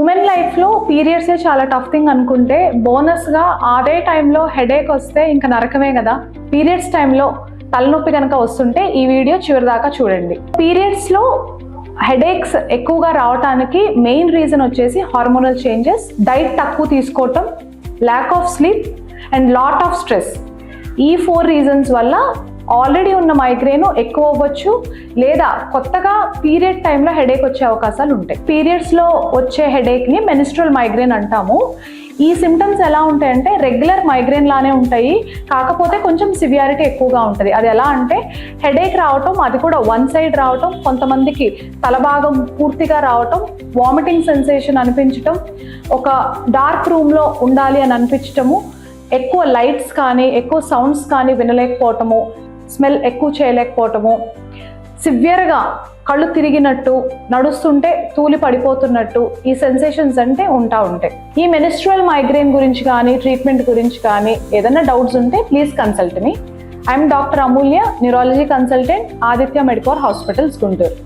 Women లైఫ్లో పీరియడ్సే చాలా tough thing అనుకుంటే బోనస్గా అదే టైంలో హెడేక్ వస్తే ఇంకా నరకమే కదా. పీరియడ్స్ టైంలో తలనొప్పి కనుక వస్తుంటే ఈ వీడియో చివరి దాకా చూడండి. పీరియడ్స్లో హెడేక్స్ ఎక్కువగా రావడానికి మెయిన్ రీజన్ వచ్చేసి హార్మోనల్ చేంజెస్, డైట్ తక్కువ తీసుకోవటం, lack of sleep and lot of stress. ఈ 4 రీజన్స్ వల్ల ఆల్రెడీ ఉన్న మైగ్రేన్ ఎక్కువ అవ్వచ్చు, లేదా కొత్తగా పీరియడ్ టైంలో హెడేక్ వచ్చే అవకాశాలు ఉంటాయి. పీరియడ్స్లో వచ్చే హెడేక్ని మెనిస్ట్రల్ మైగ్రేన్ అంటాము. ఈ సిమ్టమ్స్ ఎలా ఉంటాయంటే రెగ్యులర్ మైగ్రేన్ లానే ఉంటాయి, కాకపోతే కొంచెం సివియారిటీ ఎక్కువగా ఉంటుంది. అది ఎలా అంటే హెడేక్ రావటం, అది కూడా వన్ సైడ్ రావటం, కొంతమందికి తలభాగం పూర్తిగా రావటం, వామిటింగ్ సెన్సేషన్ అనిపించటం, ఒక డార్క్ రూమ్లో ఉండాలి అని అనిపించటము, ఎక్కువ లైట్స్ కానీ ఎక్కువ సౌండ్స్ కానీ వినలేకపోవటము, స్మెల్ ఎక్కువ చేయలేకపోవటము, సివియర్గా కళ్ళు తిరిగినట్టు, నడుస్తుంటే తూలి పడిపోతున్నట్టు ఈ సెన్సేషన్స్ అంటే ఉంటాయి. ఈ మెనిస్ట్రువల్ మైగ్రేన్ గురించి కానీ ట్రీట్మెంట్ గురించి కానీ ఏదైనా డౌట్స్ ఉంటే please consult me. I'm doctor Amulya, neurology consultant, Aditya Medicover hospitals, Guntur.